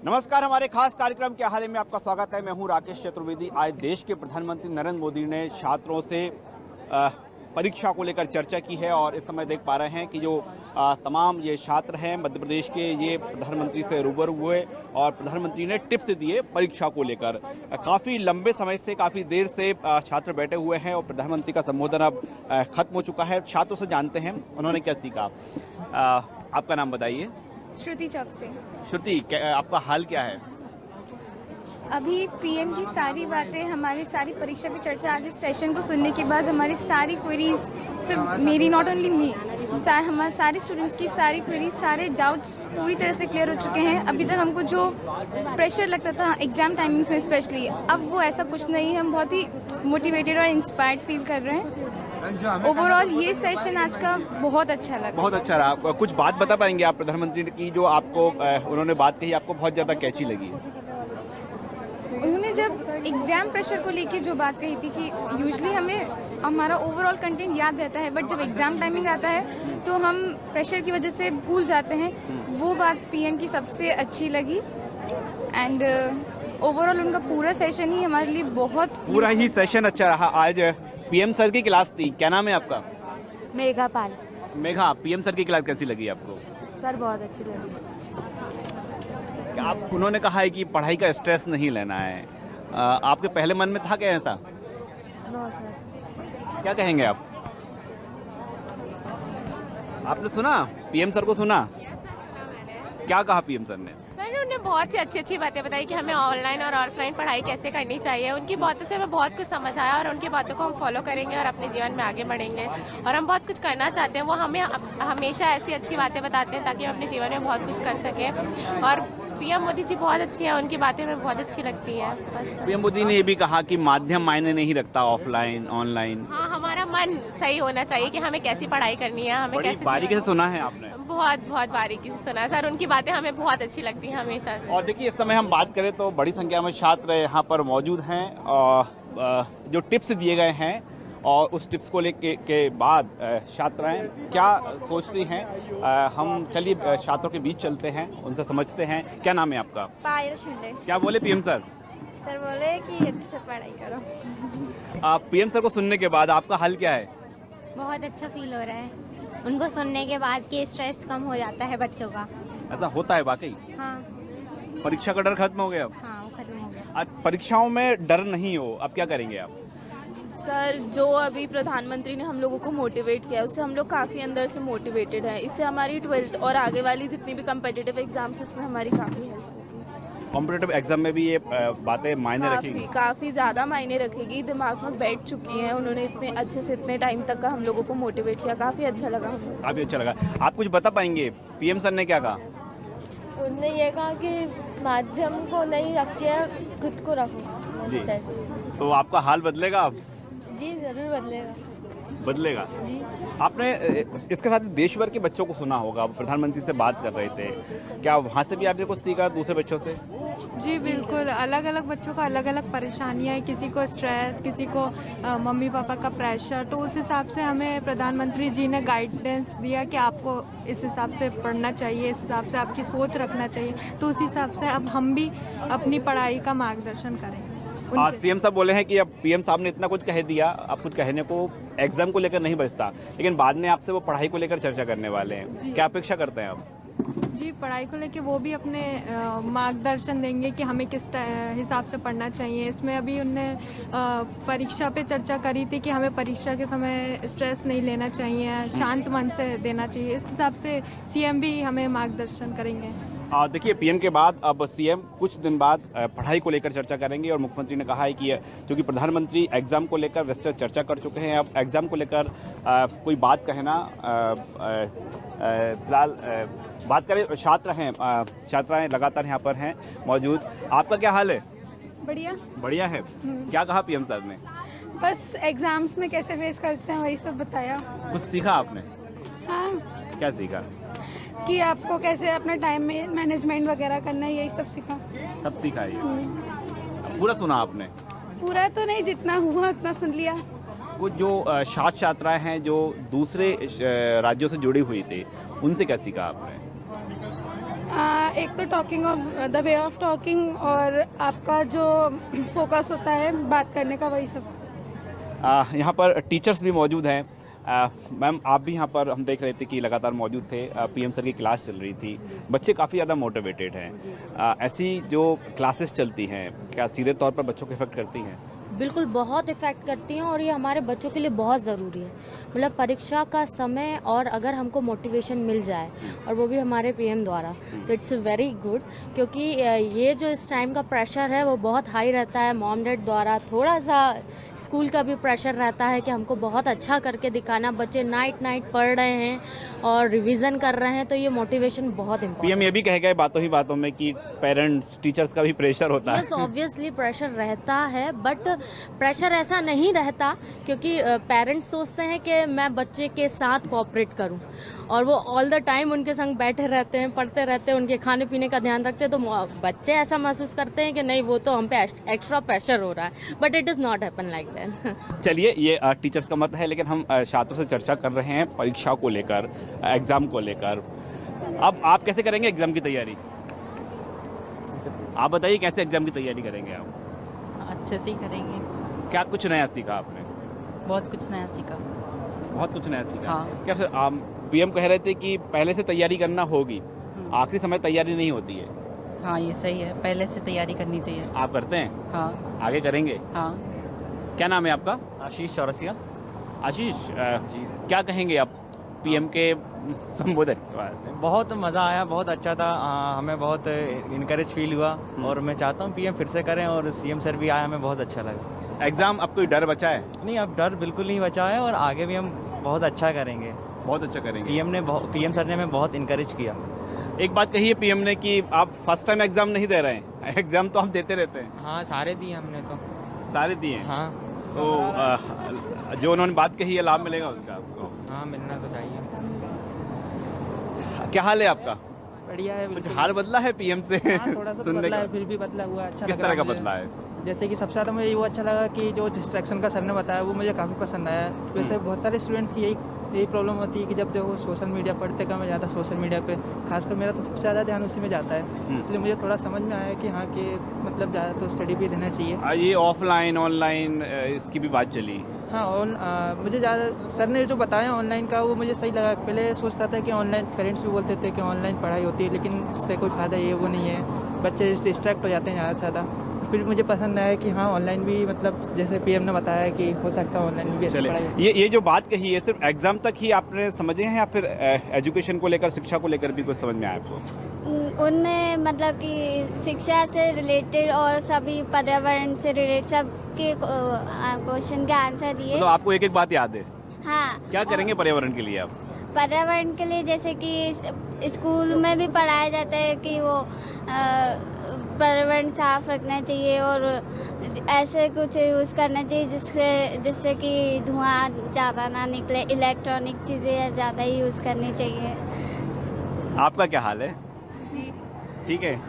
नमस्कार, हमारे खास कार्यक्रम के हाल में आपका स्वागत है। मैं हूं राकेश चतुर्वेदी। आज देश के प्रधानमंत्री नरेंद्र मोदी ने छात्रों से परीक्षा को लेकर चर्चा की है और इस समय देख पा रहे हैं कि जो तमाम ये छात्र हैं मध्य प्रदेश के, ये प्रधानमंत्री से रूबरू हुए और प्रधानमंत्री ने टिप्स दिए परीक्षा को लेकर। काफ़ी लंबे समय से, काफ़ी देर से छात्र बैठे हुए हैं और प्रधानमंत्री का संबोधन अब खत्म हो चुका है। छात्रों से जानते हैं उन्होंने क्या सीखा। आपका नाम बताइए। श्रुति चौक से। श्रुति, आपका हाल क्या है? अभी पीएम की सारी बातें, हमारी सारी परीक्षा पे चर्चा, आज इस सेशन को सुनने के बाद हमारी सारी क्वेरीज, सिर्फ मेरी, नॉट ओनली मी, हमारे सारे स्टूडेंट्स की सारी क्वेरीज, सारे डाउट्स पूरी तरह से क्लियर हो चुके हैं। अभी तक हमको जो प्रेशर लगता था एग्जाम टाइमिंग्स में स्पेशली, अब वो ऐसा कुछ नहीं है। हम बहुत ही मोटिवेटेड और इंस्पायर्ड फील कर रहे हैं। ओवरऑल ये सेशन आज का बहुत अच्छा लगा। बहुत अच्छा रहा। कुछ बात बता पाएंगे आप प्रधानमंत्री की, जो आपको उन्होंने बात कही, आपको बहुत ज़्यादा कैची लगी? उन्होंने जब एग्ज़ाम प्रेशर को लेके जो बात कही थी कि यूजुअली हमें हमारा ओवरऑल कंटेंट याद रहता है, बट जब एग्ज़ाम टाइमिंग आता है तो हम प्रेशर की वजह से भूल जाते हैं। वो बात पीएम की सबसे अच्छी लगी एंड ओवरऑल उनका पूरा सेशन ही हमारे लिए बहुत पूरा ही सेशन अच्छा रहा। आज पीएम सर की क्लास थी। क्या नाम है आपका? मेघा पाल। मेघा, पीएम सर की क्लास कैसी लगी आपको? सर बहुत अच्छी लगी। आप, उन्होंने कहा है कि पढ़ाई का स्ट्रेस नहीं लेना है। आपके पहले मन में था क्या ऐसा? No sir. क्या कहेंगे आप? आपने सुना पीएम सर को? सुना क्या कहा पीएम सर ने? सर उन्होंने बहुत सी अच्छी अच्छी बातें बताई कि हमें ऑनलाइन और ऑफलाइन पढ़ाई कैसे करनी चाहिए। उनकी बातों से हमें बहुत कुछ समझ आया और उनकी बातों को हम फॉलो करेंगे और अपने जीवन में आगे बढ़ेंगे और हम बहुत कुछ करना चाहते हैं। वो हमें हमेशा ऐसी अच्छी बातें बताते हैं ताकि हम अपने जीवन में बहुत कुछ कर सकें। और पीएम मोदी जी बहुत अच्छी हैं, उनकी बातें हमें बहुत अच्छी लगती हैं। बस पीएम मोदी ने ये भी कहा कि माध्यम मायने नहीं रखता, ऑफलाइन ऑनलाइन। हाँ, हमारा मन सही होना चाहिए कि हमें कैसी पढ़ाई करनी है, हमें कैसे बारीकी से सुना है आपने? बहुत बहुत बारीकी से सुना सर। उनकी बातें हमें बहुत अच्छी लगती हैं हमेशा से। और देखिए, इस समय हम बात करें तो बड़ी संख्या में छात्र यहाँ पर मौजूद हैं और जो टिप्स दिए गए हैं और उस टिप्स को लेके के बाद छात्राएं क्या सोचती हैं, हम चलिए छात्रों के बीच चलते हैं, उनसे समझते हैं। क्या नाम है आपका? पायल शिंदे। क्या बोले पीएम सर? सर बोले कि अच्छे से पढ़ाई करो। आप पीएम सर को सुनने के बाद आपका हाल क्या है? बहुत अच्छा फील हो रहा है उनको सुनने के बाद कि स्ट्रेस कम हो जाता है बच्चों का। ऐसा होता है वाकई? हाँ। परीक्षा का डर खत्म हो गया अब? हाँ, वो खत्म हो गया। आज परीक्षाओं में डर नहीं हो, अब क्या करेंगे आप? सर, जो अभी प्रधानमंत्री ने हम लोगों को मोटिवेट किया, उससे हम लोग काफ़ी अंदर से मोटिवेटेड हैं। इससे हमारी 12th और आगे वाली जितनी भी कम्पिटिटिव एग्जाम्स हैं उसमें हमारी काफ़ी हेल्प होगी। कॉम्पिटिटिव एग्जाम में भी ये बातें मायने रखेंगी? काफ़ी ज़्यादा मायने रखेगी, दिमाग में बैठ चुकी हैं। उन्होंने इतने अच्छे से इतने टाइम तक का हम लोगों को मोटिवेट किया, काफ़ी अच्छा लगा हमें। काफ़ी अच्छा लगा। आप कुछ बता पाएंगे पीएम सर ने क्या कहा? उन्होंने ये कहा कि माध्यम को नहीं रख के खुद को रखो। जी, तो आपका हाल बदलेगा अब? जी ज़रूर बदलेगा। बदलेगा जी। आपने इसके साथ देश भर के बच्चों को सुना होगा, प्रधानमंत्री से बात कर रहे थे, क्या वहाँ से भी आपने कुछ सीखा दूसरे बच्चों से? जी बिल्कुल, अलग अलग बच्चों को अलग अलग परेशानियाँ हैं। किसी को स्ट्रेस, किसी को मम्मी पापा का प्रेशर, तो उस हिसाब से हमें प्रधानमंत्री जी ने गाइडेंस दिया कि आपको इस हिसाब से पढ़ना चाहिए, इस हिसाब से आपकी सोच रखना चाहिए। तो उस हिसाब से अब हम भी अपनी पढ़ाई का मार्गदर्शन करेंगे। आज सीएम साहब बोले हैं कि अब पीएम साहब ने इतना कुछ कह दिया, अब कुछ कहने को एग्जाम को लेकर नहीं बचता, लेकिन बाद में आपसे वो पढ़ाई को लेकर चर्चा करने वाले हैं। क्या अपेक्षा करते हैं आप? जी, पढ़ाई को लेके वो भी अपने मार्गदर्शन देंगे कि हमें किस हिसाब से पढ़ना चाहिए। इसमें अभी उनने परीक्षा पे चर्चा करी थी कि हमें परीक्षा के समय स्ट्रेस नहीं लेना चाहिए, शांत मन से देना चाहिए। इस हिसाब से सीएम भी हमें मार्गदर्शन करेंगे। देखिए, पीएम के बाद अब सीएम कुछ दिन बाद पढ़ाई को लेकर चर्चा करेंगे और मुख्यमंत्री ने कहा है कि क्योंकि प्रधानमंत्री एग्ज़ाम को लेकर विस्तृत चर्चा कर चुके हैं, अब एग्ज़ाम को लेकर कोई बात कहना फिलहाल बात करें। छात्र हैं, छात्राएं लगातार यहाँ पर हैं मौजूद। आपका क्या हाल है? बढ़िया। बढ़िया है। क्या कहा पीएम सर ने? बस एग्जाम्स में कैसे फेस करते हैं वही सब बताया। कुछ सीखा आपने? हाँ, क्या सीखा? कि आपको कैसे अपना टाइम में मैनेजमेंट वगैरह करना है, यही सब सीखा। सब सीखा है? पूरा सुना आपने? पूरा तो नहीं, जितना हुआ उतना सुन लिया। कुछ जो छात्र छात्राएं हैं जो दूसरे राज्यों से जुड़ी हुई थी, उनसे क्या सीखा आपने? एक तो talking of the way of talking और आपका जो फोकस होता है बात करने का, वही सब। यहाँ पर टीचर्स भी मौजूद हैं। मैम, आप भी यहाँ पर हम देख रहे थे कि लगातार मौजूद थे। पीएम सर की क्लास चल रही थी, बच्चे काफ़ी ज़्यादा मोटिवेटेड हैं। ऐसी जो क्लासेस चलती हैं क्या सीधे तौर पर बच्चों को इफेक्ट करती हैं? बिल्कुल बहुत इफ़ेक्ट करती हैं और ये हमारे बच्चों के लिए बहुत ज़रूरी है। मतलब परीक्षा का समय और अगर हमको मोटिवेशन मिल जाए और वो भी हमारे पीएम द्वारा, तो इट्स वेरी गुड, क्योंकि ये जो इस टाइम का प्रेशर है वो बहुत हाई रहता है। मॉम डैड द्वारा थोड़ा सा स्कूल का भी प्रेशर रहता है कि हमको बहुत अच्छा करके दिखाना। बच्चे नाइट पढ़ रहे हैं और रिवीजन कर रहे हैं, तो ये मोटिवेशन बहुत इम्पोर्टेंट। पीएम ये भी कह गए बातों ही बातों में कि पेरेंट्स टीचर्स का भी प्रेशर होता है। यस, ऑब्वियसली प्रेशर रहता है, बट प्रेशर ऐसा नहीं रहता, क्योंकि पेरेंट्स सोचते हैं कि मैं बच्चे के साथ कोऑपरेट करूं और वो ऑल द टाइम उनके संग बैठे रहते हैं, पढ़ते रहते हैं, उनके खाने पीने का ध्यान रखते हैं। तो बच्चे ऐसा महसूस करते हैं कि नहीं, वो तो हम पे एक्स्ट्रा प्रेशर हो रहा है, but it is not happen like that. चलिए, ये टीचर्स का मत है, लेकिन हम छात्रों से चर्चा कर रहे हैं परीक्षा को लेकर, एग्ज़ाम को लेकर। अब आप कैसे करेंगे एग्ज़ाम की तैयारी? आप बताइए कैसे एग्ज़ाम की तैयारी करेंगे आप? अच्छे से ही करेंगे। क्या कुछ नया सीखा आपने? बहुत कुछ नया सीखा। बहुत कुछ नया सीखा। हाँ। क्या फिर पीएम कह रहे थे कि पहले से तैयारी करना होगी, आखिरी समय तैयारी नहीं होती है? हाँ, ये सही है, पहले से तैयारी करनी चाहिए। आप करते हैं? हाँ। आगे करेंगे? हाँ। क्या नाम है आपका? आशीष चौरसिया। आशीष जी, क्या कहेंगे आप पीएम के संबोधन के बाद? बहुत मज़ा आया, बहुत अच्छा था। हमें बहुत इनकरेज फील हुआ और मैं चाहता हूँ पीएम फिर से करें, और सीएम सर भी आए, हमें बहुत अच्छा लगा। एग्ज़ाम अब कोई डर बचा है? नहीं, अब डर बिल्कुल नहीं बचा है और आगे भी हम बहुत अच्छा करेंगे। बहुत अच्छा करेंगे। पीएम सर ने हमें बहुत इनकरेज किया। एक बात कही है पीएम ने कि आप फर्स्ट टाइम एग्ज़ाम नहीं दे रहे हैं, एग्ज़ाम तो हम देते रहते हैं। हाँ, सारे दिए हमने तो। सारे दिए हैं? हाँ। तो जो उन्होंने बात कही है, लाभ मिलेगा उसका आपको? हाँ, मिलना तो चाहिए। क्या हाल है आपका? बढ़िया है। कुछ हाल बदला है पीएम से? हाँ, थोड़ा सा बदला है, फिर भी बदला हुआ अच्छा। किस तरह का बदला है? जैसे कि सबसे ज़्यादा मुझे वो अच्छा लगा कि जो डिस्ट्रैक्शन का सर ने बताया वो मुझे काफ़ी पसंद आया। वैसे बहुत सारे स्टूडेंट्स की यही प्रॉब्लम होती है कि जब वो सोशल मीडिया पढ़ते कम है, ज़्यादा सोशल मीडिया पे, खासकर मेरा तो सबसे ज़्यादा ध्यान उसी में जाता है। इसलिए मुझे थोड़ा समझ में आया कि हाँ, कि मतलब ज़्यादा तो स्टडी भी देना चाहिए। ये ऑफलाइन ऑनलाइन इसकी भी बात चली। हाँ, मुझे ज़्यादा सर ने जो बताया ऑनलाइन का वो मुझे सही लगा। पहले सोचता था कि ऑनलाइन, पेरेंट्स भी बोलते थे कि ऑनलाइन पढ़ाई होती है, लेकिन उससे कोई फ़ायदा ये वो नहीं है, बच्चे डिस्ट्रैक्ट हो जाते हैं ज़्यादा से ज़्यादा। फिर मुझे पसंद आया कि हाँ, ऑनलाइन भी मतलब जैसे पीएम ने बताया कि हो सकता है ऑनलाइन भी अच्छी पढ़ाई। ये जो बात कही है सिर्फ एग्जाम तक ही आपने समझे हैं या फिर एजुकेशन को लेकर, शिक्षा को लेकर भी कुछ समझ में आया आपको? उनमें मतलब कि शिक्षा से रिलेटेड और सभी पर्यावरण से रिलेटेड सब के क्वेश्चन के आंसर दिए। तो आपको एक एक बात याद है? हाँ। क्या करेंगे पर्यावरण के लिए आप? पर्यावरण के लिए जैसे कि स्कूल में भी पढ़ाया जाता है कि वो पर्यावरण साफ रखना चाहिए और ऐसे कुछ यूज़ करना चाहिए जिससे कि धुआं ज़्यादा ना निकले, इलेक्ट्रॉनिक चीज़ें ज़्यादा यूज़ करनी चाहिए। आपका क्या हाल है? ठीक है।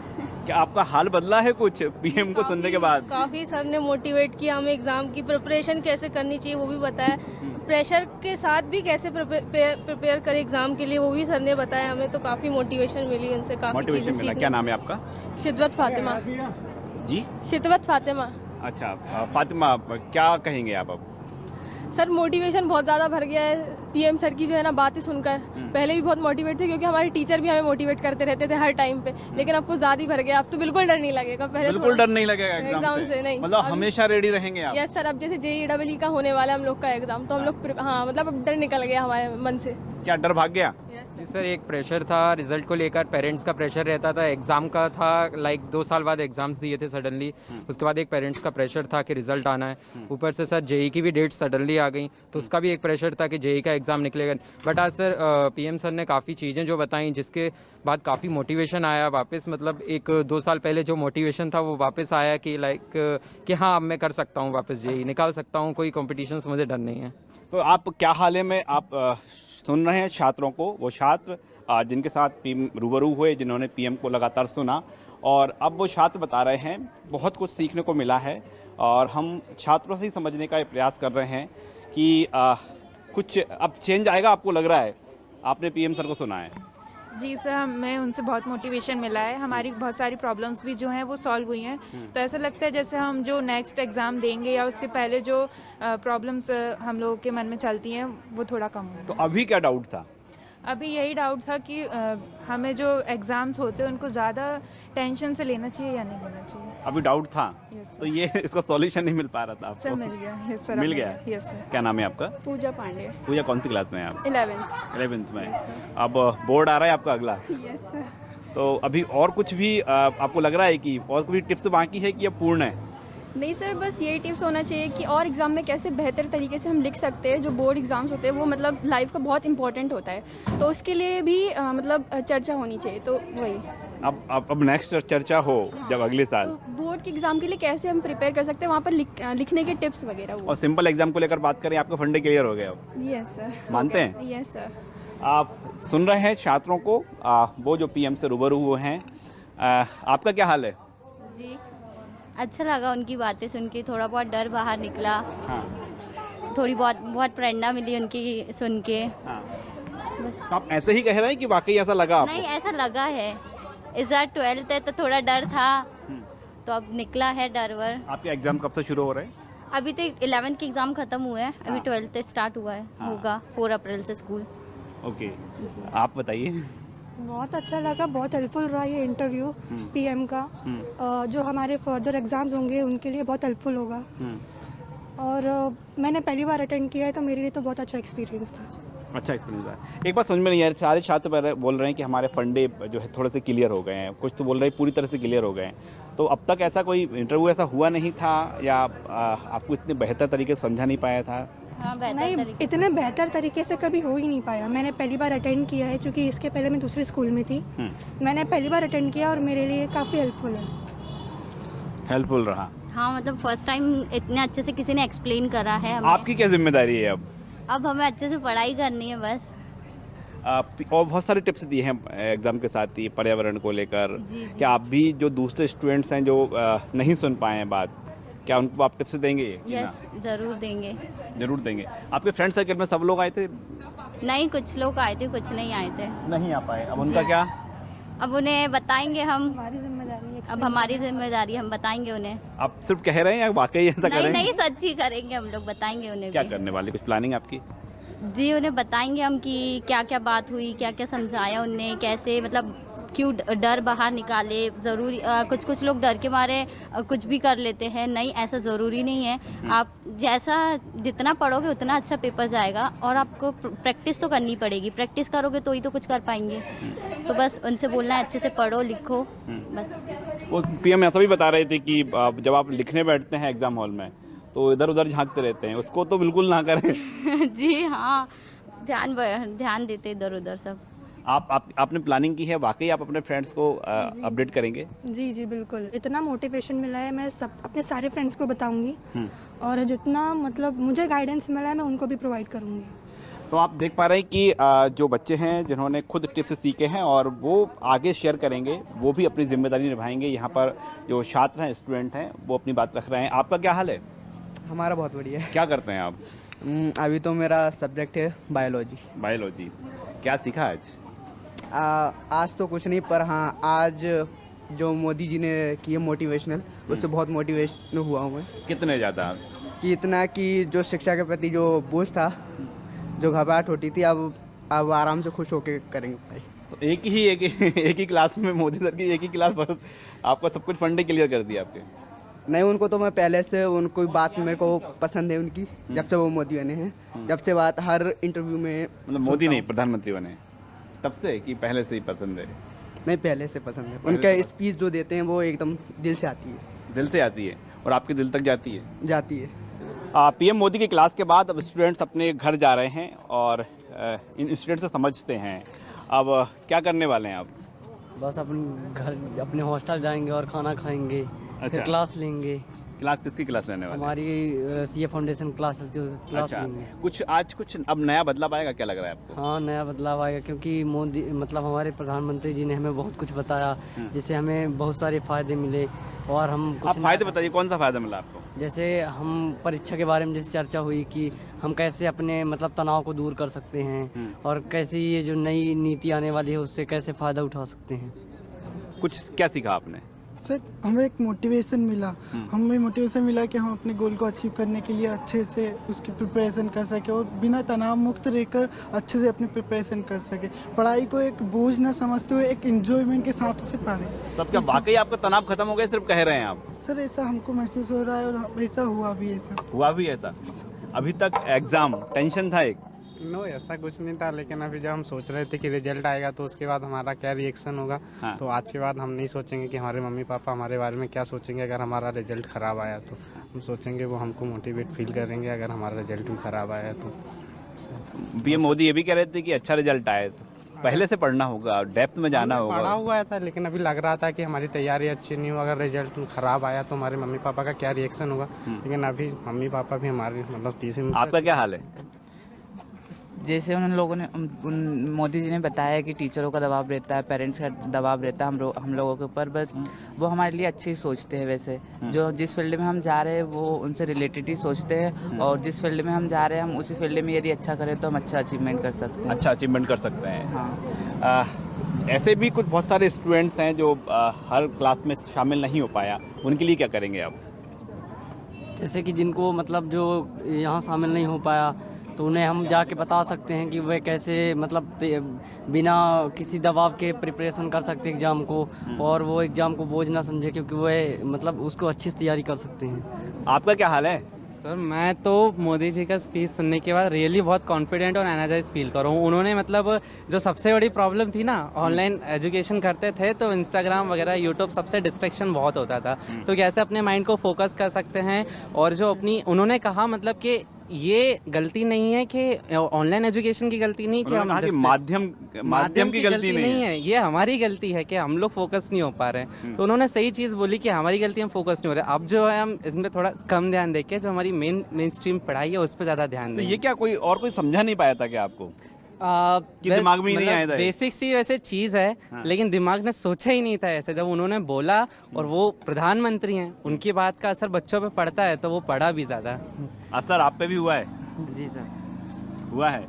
क्या आपका हाल बदला है कुछ पीएम को सुनने के बाद? काफ़ी सर ने मोटिवेट किया हमें, एग्ज़ाम की प्रिपरेशन कैसे करनी चाहिए वो भी बताया, प्रेशर के साथ भी कैसे प्रिपेयर करें एग्ज़ाम के लिए वो भी सर ने बताया हमें। तो काफ़ी मोटिवेशन मिली उनसे, काफ़ी चीज़ें सीखने। क्या नाम है आपका? शिदवत फातिमा। जी, शिदवत फातिमा। अच्छा फातिमा, क्या कहेंगे आप अब? सर मोटिवेशन बहुत ज़्यादा भर गया है पीएम सर की जो है ना बातें सुनकर। पहले भी बहुत मोटिवेट थे क्योंकि हमारे टीचर भी हमें मोटिवेट करते रहते थे हर टाइम पे, लेकिन अब कुछ ज़्यादा ही भर गया। अब तो बिल्कुल डर नहीं लगेगा। पहले बिल्कुल डर नहीं लगेगा एग्जाम से? नहीं, मतलब हमेशा रेडी रहेंगे आप? Yes sir. अब जैसे JEE का होने वाला है हम लोग का एग्जाम, तो हम लोग हाँ मतलब अब डर निकल गया हमारे मन से। क्या डर भाग गया? जी सर, एक प्रेशर था रिजल्ट को लेकर, पेरेंट्स का प्रेशर रहता था, एग्ज़ाम का था, लाइक 2 साल बाद एग्ज़ाम्स दिए थे सडनली, उसके बाद एक पेरेंट्स का प्रेशर था कि रिजल्ट आना है, ऊपर से सर JEE की भी डेट सडनली आ गई, तो उसका भी एक प्रेशर था कि JEE का एग्ज़ाम निकलेगा। बट आज सर पीएम सर ने काफ़ी चीज़ें जो बताई, जिसके बाद काफ़ी मोटिवेशन आया वापस, मतलब 1-2 साल पहले जो मोटिवेशन था वो वापस आया कि लाइक कि हाँ, अब मैं कर सकता हूँ, वापस JEE निकाल सकता हूँ, कोई कॉम्पिटिशन से मुझे डर नहीं है। तो आप क्या हाल है में आप सुन रहे हैं छात्रों को, वो छात्र जिनके साथ पीएम रूबरू हुए, जिन्होंने पीएम को लगातार सुना, और अब वो छात्र बता रहे हैं बहुत कुछ सीखने को मिला है, और हम छात्रों से ही समझने का प्रयास कर रहे हैं कि कुछ अब चेंज आएगा। आपको लग रहा है? आपने पीएम सर को सुना है? जी सर, हमें उनसे बहुत मोटिवेशन मिला है। हमारी बहुत सारी प्रॉब्लम्स भी जो हैं वो सॉल्व हुई हैं। तो ऐसा लगता है जैसे हम जो नेक्स्ट एग्ज़ाम देंगे या उसके पहले जो प्रॉब्लम्स हम लोगों के मन में चलती हैं वो थोड़ा कम हो। तो अभी क्या डाउट था? अभी यही डाउट था कि हमें जो एग्ज़ाम्स होते हैं उनको ज़्यादा टेंशन से लेना चाहिए या नहीं लेना चाहिए। अभी डाउट था? यस तो ये इसका सॉल्यूशन नहीं मिल पा रहा था आपको? सर मिल गया। यस सर, मिल अब गया? Yes sir. क्या नाम है आपका? पूजा पांडे, पूजा कौन सी क्लास में है आप? 11th। 11th में। अब बोर्ड आ रहा है आपका अगला, यस सर। तो अभी और कुछ भी आपको लग रहा है कि और कोई टिप्स बाकी है कि अब पूर्ण है? नहीं सर, बस यही टिप्स होना चाहिए कि और एग्ज़ाम में कैसे बेहतर तरीके से हम लिख सकते हैं। जो बोर्ड एग्ज़ाम्स होते हैं वो मतलब लाइफ का बहुत इंपॉर्टेंट होता है, तो उसके लिए भी मतलब चर्चा होनी चाहिए। तो वही अब नेक्स्ट चर्चा हो जब अगले साल, तो बोर्ड के एग्ज़ाम के लिए कैसे हम प्रिपेयर कर सकते हैं, वहाँ पर लिखने के टिप्स वगैरह वो। और सिंपल एग्जाम को लेकर बात करें, आपका फंडे क्लियर हो गया अब? Yes sir. मानते हैं? Yes sir. आप सुन रहे हैं छात्रों को, वो जो पीएम से रूबरू हुए हैं। आपका क्या हाल है? जी अच्छा लगा उनकी बातें सुन के, थोड़ा बहुत डर बाहर निकला। हाँ। थोड़ी बहुत प्रेरणा मिली उनकी सुन के। हाँ। बस। तो आप ऐसे ही कह रहे हैं कि वाकई ऐसा लगा आपको? नहीं, ऐसा लगा है। इस बार 12th है तो थोड़ा डर था, तो अब निकला है डर वर। आपके एग्जाम कब से शुरू हो रहे हैं? अभी तो 11th के एग्ज़ाम खत्म हुए हैं, अभी 12th स्टार्ट हुआ है। हाँ। होगा 4 अप्रैल से स्कूल। ओके, आप बताइए। बहुत अच्छा लगा, बहुत हेल्पफुल रहा ये इंटरव्यू पीएम का। जो हमारे फर्दर एग्ज़ाम्स होंगे उनके लिए बहुत हेल्पफुल होगा। और मैंने पहली बार अटेंड किया है तो मेरे लिए तो बहुत अच्छा एक्सपीरियंस था। अच्छा एक्सपीरियंस है। एक बात समझ में नहीं आ रही, सारे छात्र बोल रहे हैं कि हमारे फंडे जो है थोड़े से क्लियर हो गए हैं, कुछ तो बोल रहे हैं पूरी तरह से क्लियर हो गए हैं। तो अब तक ऐसा कोई इंटरव्यू ऐसा हुआ नहीं था या आपको इतने बेहतर तरीके से समझा नहीं पाया था? हाँ, नहीं, इतने बेहतर तरीके से कभी हो ही नहीं पाया। मैंने पहली बार अटेंड किया है, क्योंकि इसके पहले मैं दूसरे स्कूल में थी। मैंने पहली बार अटेंड किया और मेरे लिए काफ़ी हेल्पफुल है। हेल्पफुल रहा? हाँ, मतलब फर्स्ट टाइम इतने अच्छे से किसी ने एक्सप्लेन करा है हमें। आपकी क्या जिम्मेदारी है अब हमें अच्छे से पढ़ाई करनी है बस। और बहुत सारे टिप्स दिए हैं एग्ज़ाम के साथ ही पर्यावरण को लेकर। क्या आप भी जो दूसरे स्टूडेंट्स हैं जो नहीं सुन पाए हैं बात, क्या उनको आप टिप्स देंगे? यस, ज़रूर देंगे। ज़रूर देंगे। आपके फ्रेंड सर्कल में सब लोग आए थे? नहीं, कुछ लोग आए थे, कुछ नहीं आए थे। नहीं आ पाए, अब उनका क्या? अब उन्हें बताएंगे हम। हमारी जिम्मेदारी है। अब हमारी जिम्मेदारी, हम बताएंगे उन्हें। आप सिर्फ कह रहे हैं या वाकई ऐसा करेंगे? नहीं, सच ही करेंगे हम लोग, बताएंगे उन्हें। क्या करने वाले, कुछ प्लानिंग आपकी? जी, उन्हें बताएंगे हम कि क्या क्या बात हुई, क्या क्या समझाया उनने, कैसे मतलब क्यों डर बाहर निकाले। ज़रूरी कुछ लोग डर के मारे कुछ भी कर लेते हैं, नहीं ऐसा ज़रूरी नहीं है। आप जैसा जितना पढ़ोगे उतना अच्छा पेपर जाएगा, और आपको प्रैक्टिस तो करनी पड़ेगी। प्रैक्टिस करोगे तो ही तो कुछ कर पाएंगे। तो बस उनसे बोलना है अच्छे से पढ़ो लिखो बस। वो पीएम ऐसा भी बता रहे थे कि जब आप लिखने बैठते हैं एग्ज़ाम हॉल में तो इधर उधर झांकते रहते हैं, उसको तो बिल्कुल ना करें। जी हाँ, ध्यान देते इधर उधर सब। आपने प्लानिंग की है, वाकई आप अपने फ्रेंड्स को अपडेट करेंगे? जी जी बिल्कुल, इतना मोटिवेशन मिला है, मैं सब अपने सारे फ्रेंड्स को बताऊंगी और जितना मतलब मुझे गाइडेंस मिला है मैं उनको भी प्रोवाइड करूंगी। तो आप देख पा रहे हैं कि जो बच्चे हैं जिन्होंने खुद टिप्स सीखे हैं और वो आगे शेयर करेंगे, वो भी अपनी जिम्मेदारी निभाएंगे। यहाँ पर जो छात्र हैं, स्टूडेंट हैं, वो अपनी बात रख रहे हैं। आपका क्या हाल है? हमारा बहुत बढ़िया है। क्या करते हैं आप? अभी तो मेरा सब्जेक्ट है बायोलॉजी। बायोलॉजी, क्या सीखा आज? आज तो कुछ नहीं, पर हाँ आज जो मोदी जी ने किए मोटिवेशनल, उससे बहुत मोटिवेशन हुआ हूँ मैं। कितने ज़्यादा? कि इतना कि जो शिक्षा के प्रति जो बोझ था, जो घबराहट होती थी, अब आराम से खुश होकर करेंगे भाई। तो एक ही क्लास में मोदी सर की एक ही क्लास पर आपका सब कुछ फंडे क्लियर कर दिया आपके? नहीं, उनको तो मैं पहले से, उनको बात मेरे को पसंद है उनकी, जब से वो मोदी बने हैं, जब से बात हर इंटरव्यू में। मतलब मोदी नहीं, प्रधानमंत्री बने तब से कि पहले से ही पसंद है? नहीं, पहले से पसंद है। उनका स्पीच जो देते हैं वो एकदम दिल से आती है। दिल से आती है और आपके दिल तक जाती है? जाती है। पीएम मोदी की क्लास के बाद अब स्टूडेंट्स अपने घर जा रहे हैं और इन स्टूडेंट्स से समझते हैं। अब क्या करने वाले हैं आप? बस अपने घर, अपने हॉस्टल जाएंगे और खाना खाएंगे। अच्छा। फिर क्लास लेंगे। क्लास किसकी क्लास लेने वाले? हमारी सीए फाउंडेशन क्लास जो क्लास अच्छा, लेंगे। कुछ अब नया बदलाव आएगा, क्या लग रहा है आपको? हाँ, नया बदलाव आएगा क्योंकि मोदी मतलब हमारे प्रधानमंत्री जी ने हमें बहुत कुछ बताया जिससे हमें बहुत सारे फ़ायदे मिले और हम आप फायदे बताइए, कौन सा फायदा मिला आपको? जैसे हम परीक्षा के बारे में जैसे चर्चा हुई कि हम कैसे अपने मतलब तनाव को दूर कर सकते हैं और कैसे ये जो नई नीति आने वाली है उससे कैसे फ़ायदा उठा सकते हैं। कुछ क्या सीखा आपने? सर हमें एक मोटिवेशन मिला, हमें मोटिवेशन मिला कि हम अपने गोल को अचीव करने के लिए अच्छे से उसकी प्रिपरेशन कर सके और बिना तनाव मुक्त रहकर अच्छे से अपनी प्रिपरेशन कर सके, पढ़ाई को एक बोझ न समझते हुए एक एंजॉयमेंट के साथ उसे पढ़ें। तो अब क्या वाकई आपका तनाव खत्म हो गया, सिर्फ कह रहे हैं आप? सर ऐसा हमको महसूस हो रहा है और ऐसा हुआ भी है सर। हुआ भी ऐसा? अभी तक एग्जाम टेंशन था एक? नो ऐसा कुछ नहीं था, लेकिन अभी जब हम सोच रहे थे कि रिजल्ट आएगा तो उसके बाद हमारा क्या रिएक्शन होगा। हाँ। तो आज के बाद हम नहीं सोचेंगे कि हमारे मम्मी पापा हमारे बारे में क्या सोचेंगे अगर हमारा रिजल्ट ख़राब आया तो। हम सोचेंगे वो हमको मोटिवेट फील करेंगे अगर हमारा रिजल्ट भी ख़राब आया तो। पीएम मोदी ये भी कह रहे थे कि अच्छा रिजल्ट आए तो पहले से पढ़ना होगा, डेप्थ में जाना होगा। पढ़ा हुआ था, लेकिन अभी लग रहा था कि हमारी तैयारी अच्छी नहीं हो, अगर रिजल्ट ख़राब आया तो हमारे मम्मी पापा का क्या रिएक्शन होगा। लेकिन अभी मम्मी पापा भी हमारे मतलब पीछे। आपका क्या हाल है? जैसे उन लोगों ने मोदी जी ने बताया कि टीचरों का दबाव रहता है, पेरेंट्स का दबाव रहता है हम लोगों के ऊपर, बस वो हमारे लिए अच्छे ही सोचते हैं। वैसे जो जिस फील्ड में हम जा रहे हैं वो उनसे रिलेटेड ही सोचते हैं और जिस फील्ड में हम जा रहे हैं हम उसी फील्ड में यदि अच्छा करें तो हम अच्छा अचीवमेंट कर सकते हैं। अच्छा अचीवमेंट कर सकते हैं। हाँ। ऐसे भी कुछ बहुत सारे स्टूडेंट्स हैं जो हर क्लास में शामिल नहीं हो पाया, उनके लिए क्या करेंगे आप? जैसे कि जिनको मतलब जो यहाँ शामिल नहीं हो पाया तो उन्हें हम जाके बता सकते हैं कि वे कैसे मतलब बिना किसी दबाव के प्रिपरेशन कर सकते हैं एग्ज़ाम को और वो एग्ज़ाम को बोझ ना समझे क्योंकि वे मतलब उसको अच्छी से तैयारी कर सकते हैं। आपका क्या हाल है? सर मैं तो मोदी जी का स्पीच सुनने के बाद रियली बहुत कॉन्फिडेंट और एनर्जाइज फील कर रहा हूँ। उन्होंने मतलब जो सबसे बड़ी प्रॉब्लम थी ना, ऑनलाइन एजुकेशन करते थे तो इंस्टाग्राम वगैरह यूट्यूब सबसे डिस्ट्रैक्शन बहुत होता था, तो कैसे अपने माइंड को फोकस कर सकते हैं। और जो अपनी उन्होंने कहा मतलब कि ये गलती नहीं है कि ऑनलाइन एजुकेशन की गलती नहीं कि हम माध्यम की गलती नहीं है, ये हमारी गलती है कि हम लोग फोकस नहीं हो पा रहे हैं। तो उन्होंने सही चीज़ बोली कि हमारी गलती, हम फोकस नहीं हो रहे। अब जो है हम इसमें थोड़ा कम ध्यान देके जो हमारी मेन स्ट्रीम पढ़ाई है उस पर ज़्यादा ध्यान दें। ये क्या कोई समझा नहीं पाया था क्या आपको? कि दिमाग में ही नहीं आया था? बेसिक सी वैसे चीज़ है। हाँ। लेकिन दिमाग ने सोचा ही नहीं था ऐसे। जब उन्होंने बोला और वो प्रधानमंत्री हैं, उनकी बात का असर बच्चों पे पड़ता है तो वो पढ़ा भी ज़्यादा। असर आप पे भी हुआ है? जी सर हुआ है।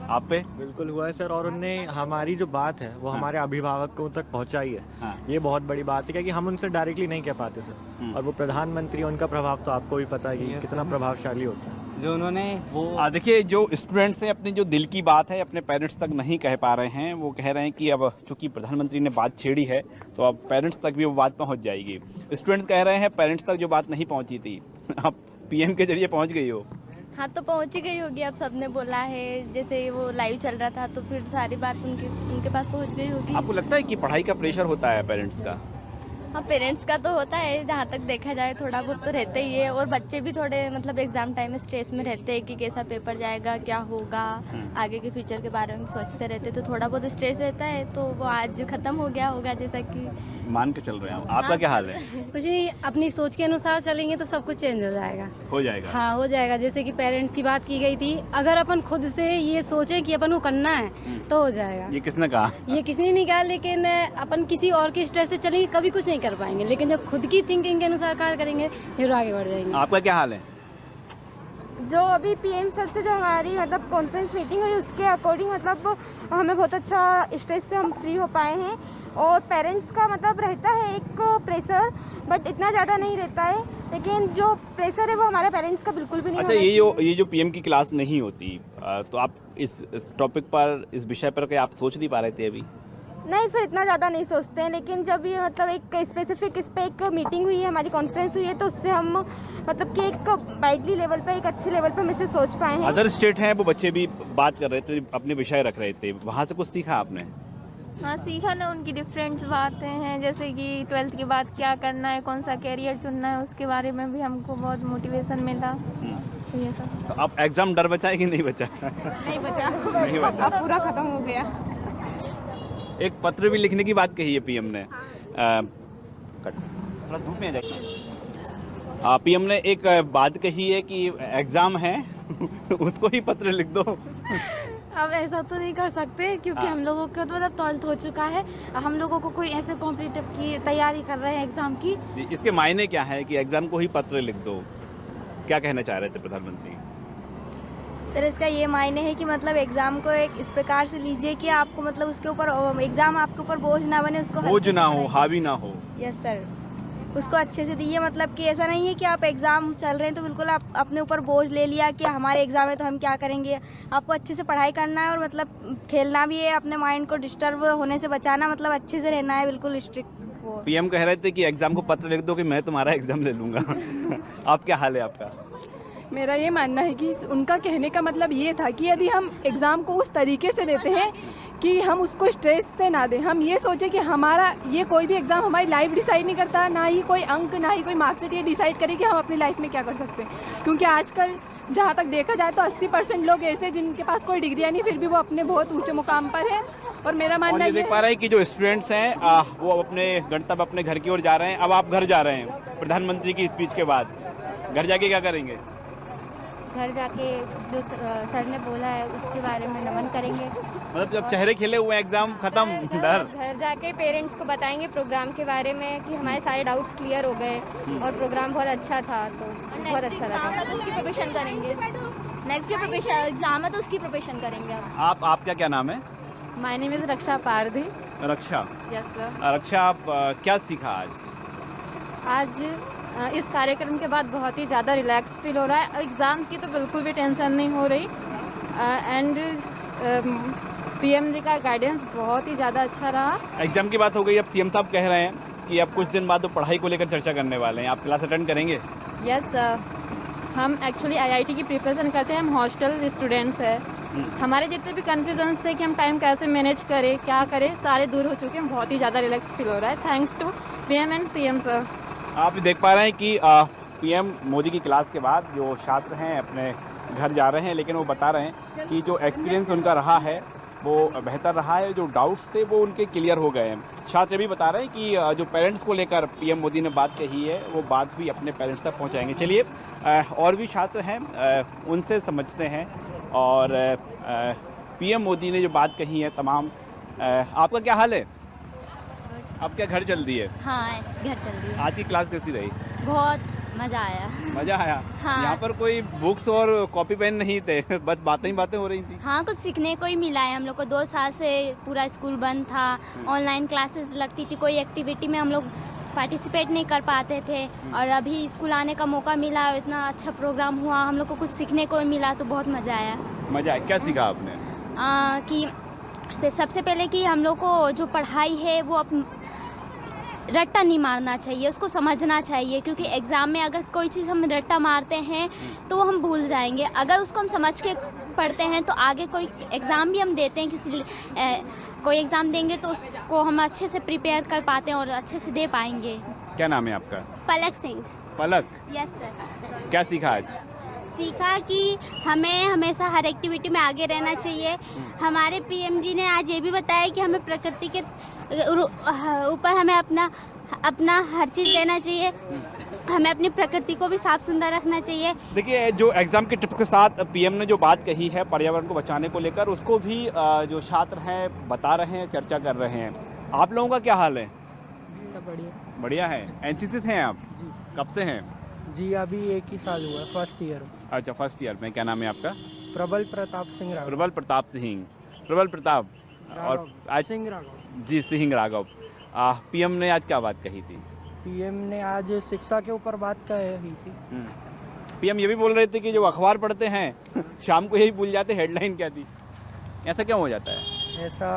आप पे? बिल्कुल हुआ है सर, और उनने हमारी जो बात है वो हमारे अभिभावकों तक पहुंचाई है। हाँ। ये बहुत बड़ी बात है क्योंकि हम उनसे डायरेक्टली नहीं कह पाते सर, और वो प्रधानमंत्री, उनका प्रभाव तो आपको भी पता है कि कितना प्रभावशाली होता है। जो उन्होंने वो देखिए, जो स्टूडेंट्स हैं अपनी जो दिल की बात है अपने पेरेंट्स तक नहीं कह पा रहे हैं, वो कह रहे हैं कि अब चूंकि प्रधानमंत्री ने बात छेड़ी है तो अब पेरेंट्स तक भी वो बात पहुंच जाएगी। स्टूडेंट्स कह रहे हैं पेरेंट्स तक जो बात नहीं पहुंची थी अब पीएम के जरिए पहुंच गई हो। हाँ तो पहुंच ही गई होगी, अब सबने बोला है, जैसे वो लाइव चल रहा था तो फिर सारी बात उनके पास पहुंच गई होगी। आपको लगता है कि पढ़ाई का प्रेशर होता है पेरेंट्स का? हाँ पेरेंट्स का तो होता है, जहाँ तक देखा जाए थोड़ा बहुत तो रहता ही है, और बच्चे भी थोड़े मतलब एग्जाम टाइम में स्ट्रेस में रहते हैं कि कैसा पेपर जाएगा, क्या होगा, आगे के फ्यूचर के बारे में सोचते रहते, तो थोड़ा बहुत स्ट्रेस रहता है। तो वो आज खत्म हो गया होगा जैसा कि मान के चल रहे हैं। आपका क्या हाल है? कुछ नहीं, अपनी सोच के अनुसार चलेंगे तो सब कुछ चेंज हो जाएगा। हो जाएगा? हाँ हो जाएगा। जैसे कि पेरेंट्स की बात की गई थी, अगर अपन खुद से ये सोचें कि अपन को करना है तो हो जाएगा। ये किसने कहा? ये किसी ने नहीं कहा, लेकिन अपन किसी और के स्ट्रेस से चलेंगे कभी कुछ नहीं कर पाएंगे, लेकिन जब खुद की थिंकिंग के अनुसार कार्य करेंगे जरूर आगे बढ़ जाएंगे। आपका क्या हाल है? जो अभी पीएम सर से जो हमारी मतलब कॉन्फ्रेंस मीटिंग हुई उसके अकॉर्डिंग मतलब हमें बहुत अच्छा स्ट्रेस से हम फ्री हो पाए हैं, और पेरेंट्स का मतलब रहता है एक प्रेशर, बट इतना ज़्यादा नहीं रहता है, लेकिन जो प्रेशर है वो हमारे पेरेंट्स का बिल्कुल भी नहीं। अच्छा, ये जो पीएम की क्लास नहीं होती तो आप इस टॉपिक पर, इस विषय पर क्या आप सोच नहीं पा रहे थे अभी? नहीं, फिर इतना ज़्यादा नहीं सोचते हैं, लेकिन जब ये मतलब एक स्पेसिफिक इस पर एक मीटिंग हुई है, हमारी कॉन्फ्रेंस हुई है, तो उससे हम मतलब कि एक वाइडली लेवल पे, एक अच्छे लेवल पे हम इसे सोच पाए हैं। अदर स्टेट हैं वो बच्चे भी बात कर रहे थे, अपने विषय रख रहे थे, वहाँ से कुछ सीखा आपने? हाँ सीखा ना, उनकी डिफरेंट बातें हैं, जैसे कि 12th के बाद क्या करना है, कौन सा कैरियर चुनना है, उसके बारे में भी हमको बहुत मोटिवेशन मिला। ये सब। तो अब एग्जाम डर बचा है कि नहीं बचा? नहीं बचा, नहीं बचा, अब पूरा खत्म हो गया। एक पत्र भी लिखने की बात कही है पीएम ने। थोड़ा धूप में आ जाइए। पीएम ने एक बात कही है कि एग्जाम है उसको ही पत्र लिख दो। अब ऐसा तो नहीं कर सकते क्योंकि हम लोगों को तो मतलब 12th हो चुका है, हम लोगों को कोई ऐसे कॉम्पिटिटिव की तैयारी कर रहे हैं एग्ज़ाम की। इसके मायने क्या है कि एग्जाम को ही पत्र लिख दो, क्या कहना चाह रहे थे प्रधानमंत्री? सर इसका ये मायने है कि मतलब एग्ज़ाम को एक इस प्रकार से लीजिए कि आपको मतलब उसके ऊपर एग्ज़ाम आपके ऊपर बोझ ना बने, उसको बोझ ना हो, हावी ना हो। यस सर, उसको अच्छे से दीजिए। मतलब कि ऐसा नहीं है कि आप एग्ज़ाम चल रहे हैं तो बिल्कुल आप अपने ऊपर बोझ ले लिया कि हमारे एग्ज़ाम है तो हम क्या करेंगे। आपको अच्छे से पढ़ाई करना है और मतलब खेलना भी है, अपने माइंड को डिस्टर्ब होने से बचाना, मतलब अच्छे से रहना है, बिल्कुल स्ट्रिक्ट। वो पीएम कह रहे थे कि एग्जाम को पत्र लिख दो कि मैं तुम्हारा एग्जाम ले लूँगा। आप क्या हाल है आपका? मेरा ये मानना है कि उनका कहने का मतलब ये था कि यदि हम एग्ज़ाम को उस तरीके से देते हैं कि हम उसको स्ट्रेस से ना दें, हम ये सोचें कि हमारा ये कोई भी एग्ज़ाम हमारी लाइफ डिसाइड नहीं करता, ना ही कोई अंक, ना ही कोई मार्क्सशीट ये डिसाइड करे कि हम अपनी लाइफ में क्या कर सकते हैं। क्योंकि आजकल जहाँ तक देखा जाए तो 80% लोग ऐसे जिनके पास कोई डिग्रियाँ नहीं फिर भी वो अपने बहुत ऊँचे मुकाम पर हैं। और मेरा मानना ये देख पा रहे हैं कि जो स्टूडेंट्स हैं वो अपने गंतव्य अपने घर की ओर जा रहे हैं। अब आप घर जा रहे हैं प्रधानमंत्री की स्पीच के बाद, घर जाके क्या करेंगे? घर जाके जो सर ने बोला है उसके बारे में नमन करेंगे। मतलब जब चेहरे खिले हुए एग्जाम खत्म, डर घर जाके पेरेंट्स को बताएंगे प्रोग्राम के बारे में कि हमारे सारे डाउट्स क्लियर हो गए और प्रोग्राम बहुत अच्छा था, तो बहुत अच्छा लगा। तो उसकी प्रिपरेशन करेंगे, नेक्स्ट जो प्रिपरेशन एग्जाम है तो उसकी प्रिपरेशन करेंगे। आपका क्या नाम है? My name is Raksha Pardhi. Raksha? Yes sir. Raksha, आप क्या सीखा आज इस कार्यक्रम के बाद बहुत ही ज़्यादा रिलैक्स फील हो रहा है। एग्ज़ाम की तो बिल्कुल भी टेंशन नहीं हो रही एंड पीएम जी का गाइडेंस बहुत ही ज़्यादा अच्छा रहा। एग्जाम की बात हो गई, अब सीएम साहब कह रहे हैं कि अब कुछ दिन बाद तो पढ़ाई को लेकर चर्चा करने वाले हैं, आप क्लास अटेंड करेंगे? यस सर, हम एक्चुअली आईआईटी की प्रिपरेशन करते हैं, हम हॉस्टल स्टूडेंट्स हैं। हमारे जितने भी कन्फ्यूजन्स थे कि हम टाइम कैसे मैनेज करें, क्या करें, सारे दूर हो चुके हैं। बहुत ही ज़्यादा रिलैक्स फील हो रहा है, thanks to PM and CM sir. आप देख पा रहे हैं कि पीएम मोदी की क्लास के बाद जो छात्र हैं अपने घर जा रहे हैं, लेकिन वो बता रहे हैं कि जो एक्सपीरियंस उनका रहा है वो बेहतर रहा है, जो डाउट्स थे वो उनके क्लियर हो गए हैं। छात्र भी बता रहे हैं कि जो पेरेंट्स को लेकर पीएम मोदी ने बात कही है वो बात भी अपने पेरेंट्स तक पहुंचाएंगे। चलिए और भी छात्र हैं उनसे समझते हैं और पीएम मोदी ने जो बात कही है तमाम। आपका क्या हाल है? अब क्या घर चल दी है? हाँ घर चल रही है। आज की क्लास कैसी रही? बहुत मज़ा आया। मज़ा आया? हाँ। यहाँ पर कोई बुक्स और कॉपी पेन नहीं थे, बस बातें ही बातें हो रही थी। हाँ कुछ सीखने को ही मिला है। हम लोग को 2 साल से पूरा स्कूल बंद था, ऑनलाइन क्लासेस लगती थी, कोई एक्टिविटी में हम लोग पार्टिसिपेट नहीं कर पाते थे और अभी स्कूल आने का मौका मिला, इतना अच्छा प्रोग्राम हुआ, हम लोग को कुछ सीखने को मिला, तो बहुत मज़ा आया। मज़ा आया? क्या सीखा आपने? कि सबसे पहले कि हम लोग को जो पढ़ाई है वो रट्टा नहीं मारना चाहिए, उसको समझना चाहिए, क्योंकि एग्ज़ाम में अगर कोई चीज़ हम रट्टा मारते हैं तो वो हम भूल जाएंगे। अगर उसको हम समझ के पढ़ते हैं तो आगे कोई एग्ज़ाम भी हम देते हैं, कोई एग्ज़ाम देंगे तो उसको हम अच्छे से प्रिपेयर कर पाते हैं और अच्छे से दे पाएंगे। क्या नाम है आपका? पलक सिंह। पलक? Yes sir. क्या सीखा आज? सीखा कि हमें हमेशा हर एक्टिविटी में आगे रहना चाहिए। हमारे पीएम जी ने आज ये भी बताया कि हमें प्रकृति के ऊपर हमें अपना हर चीज़ देना चाहिए, हमें अपनी प्रकृति को भी साफ सुंदर रखना चाहिए। देखिए जो एग्जाम के टिप्स के साथ पीएम ने जो बात कही है पर्यावरण को बचाने को लेकर, उसको भी जो छात्र हैं बता रहे हैं, चर्चा कर रहे हैं। आप लोगों का क्या हाल है? सब बढ़िया। बढ़िया है। एनसीसी हैं आप? कब से हैं? जी अभी 1 ही साल हुआ, फर्स्ट ईयर। अच्छा फर्स्ट ईयर में। क्या नाम है आपका? प्रबल प्रताप सिंह राघव। प्रबल प्रताप सिंह। प्रबल प्रताप और आज सिंह राघव। जी सिंह राघव। पीएम ने आज क्या बात कही थी? पीएम ने आज शिक्षा के ऊपर बात कही थी। पीएम ये भी बोल रहे थे कि जो अखबार पढ़ते हैं शाम को यही भूल जाते हेडलाइन क्या थी। ऐसा क्यों हो जाता है? ऐसा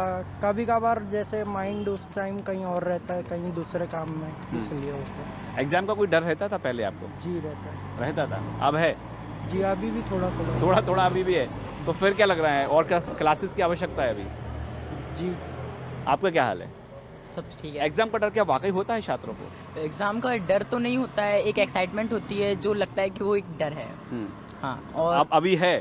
कभी कभार जैसे माइंड उस टाइम कहीं और रहता है, कहीं दूसरे काम में, इसलिए होता है। एग्जाम का कोई डर रहता था पहले आपको? जी रहता था। अब है? जी अभी भी थोड़ा थोड़ा अभी भी है। तो फिर क्या लग रहा है और क्लासेस की आवश्यकता है अभी? जी। आपका क्या हाल है? सब ठीक है। एग्जाम का डर क्या वाकई होता है छात्रों को? एग्जाम का डर तो नहीं होता है, एक एक्साइटमेंट होती है जो लगता है कि वो एक डर है। हाँ और अभी है?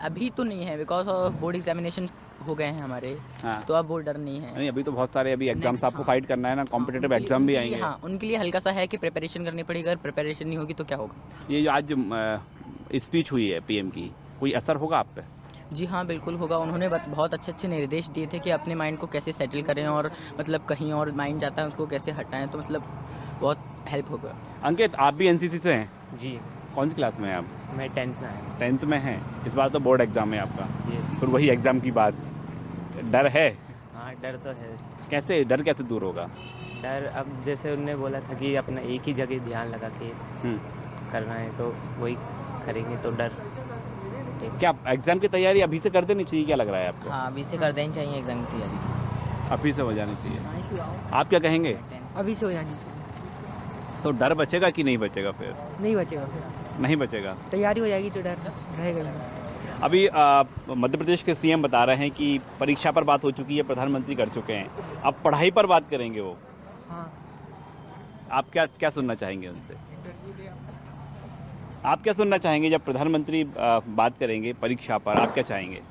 अभी तो नहीं है बिकॉज ऑफ बोर्ड एग्जामिनेशन हो गए हैं हमारे, हाँ। तो अब वो डर नहीं है। नहीं, अभी तो बहुत सारे अभी एग्जाम्स आपको फाइट करना है ना, कॉम्पिटिटिव एग्जाम भी आएंगे। हाँ, उनके लिए हल्का सा है कि प्रिपरेशन करनी पड़ेगी, अगर प्रिपरेशन नहीं होगी तो क्या होगा। ये जो आज स्पीच हुई है पीएम की, कोई असर होगा आप पे? जी हाँ, बिल्कुल होगा। उन्होंने बहुत अच्छे अच्छे निर्देश दिए थे कि अपने माइंड को कैसे सेटल करें और मतलब कहीं और माइंड जाता है उसको कैसे हटाएं, तो मतलब बहुत हेल्प होगा। अंकित, आप भी एनसीसी से हैं? जी। कौन सी क्लास में हैं आप? मैं 10th में आया। 10th में हैं। इस बार तो बोर्ड एग्जाम है आपका। जी। फिर वही एग्जाम की बात, डर है? हाँ, डर तो है। कैसे डर कैसे दूर होगा? डर अब जैसे उनने बोला था कि अपना एक ही जगह ध्यान लगा के करना है, तो वही करेंगे तो डर। क्या एग्जाम की तैयारी अभी से कर देनी चाहिए, क्या लग रहा है आपको? हाँ, अभी से कर देनी चाहिए एग्जाम की तैयारी। अभी से हो जानी चाहिए। आप क्या कहेंगे? अभी से हो जानी चाहिए। तो डर बचेगा कि नहीं बचेगा? फिर नहीं बचेगा, फिर नहीं बचेगा। तैयारी हो जाएगी तो डर रहेगा ही। अभी मध्य प्रदेश के सीएम बता रहे हैं कि परीक्षा पर बात हो चुकी है, प्रधानमंत्री कर चुके हैं, अब पढ़ाई पर बात करेंगे वो। हाँ। आप क्या क्या सुनना चाहेंगे उनसे? आप क्या सुनना चाहेंगे जब प्रधानमंत्री बात करेंगे परीक्षा पर? आप क्या चाहेंगे?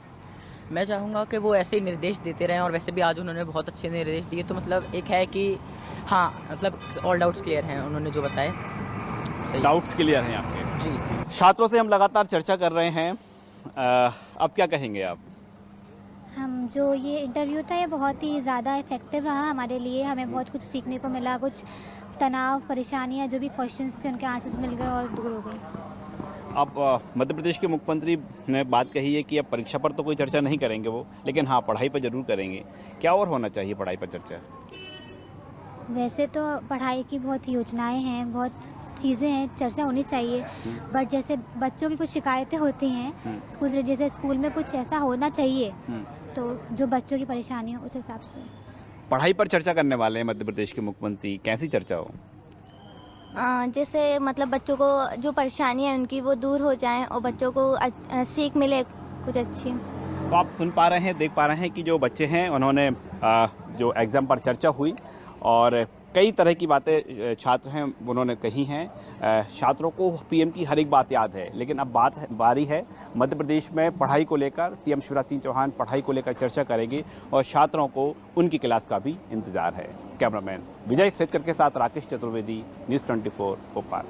मैं चाहूँगा कि वो ऐसे ही निर्देश देते रहें, और वैसे भी आज उन्होंने बहुत अच्छे निर्देश दिए, तो मतलब एक है कि हाँ, मतलब ऑल डाउट्स क्लियर हैं उन्होंने जो बताए। डाउट्स क्लियर हैं आपके? जी। छात्रों से हम लगातार चर्चा कर रहे हैं, अब क्या कहेंगे आप? हम जो ये इंटरव्यू था ये बहुत ही ज़्यादा इफ़ेक्टिव रहा हमारे लिए, हमें बहुत कुछ सीखने को मिला, कुछ तनाव परेशानियाँ जो भी क्वेश्चंस थे उनके आंसर्स मिल गए और दूर हो गए। अब मध्य प्रदेश के मुख्यमंत्री ने बात कही है कि अब परीक्षा पर तो कोई चर्चा नहीं करेंगे वो, लेकिन हाँ पढ़ाई पर ज़रूर करेंगे। क्या और होना चाहिए पढ़ाई पर चर्चा? वैसे तो पढ़ाई की बहुत योजनाएं हैं, बहुत चीज़ें हैं, चर्चा होनी चाहिए, बट जैसे बच्चों की कुछ शिकायतें होती हैं स्कूल से, जैसे स्कूल में कुछ ऐसा होना चाहिए तो जो बच्चों की परेशानी हो उस हिसाब से। पढ़ाई पर चर्चा करने वाले हैं मध्य प्रदेश के मुख्यमंत्री, कैसी चर्चा हो? जैसे मतलब बच्चों को जो परेशानी है उनकी वो दूर हो जाएं और बच्चों को सीख मिले कुछ अच्छी। तो आप सुन पा रहे हैं, देख पा रहे हैं कि जो बच्चे हैं उन्होंने जो एग्ज़ाम पर चर्चा हुई और कई तरह की बातें छात्र हैं उन्होंने कही हैं। छात्रों को पीएम की हर एक बात याद है, लेकिन अब बारी है मध्य प्रदेश में पढ़ाई को लेकर। सीएम शिवराज सिंह चौहान पढ़ाई को लेकर चर्चा करेंगे और छात्रों को उनकी क्लास का भी इंतजार है। कैमरामैन विजय सेठकर के साथ राकेश चतुर्वेदी, न्यूज़ 24 भोपाल।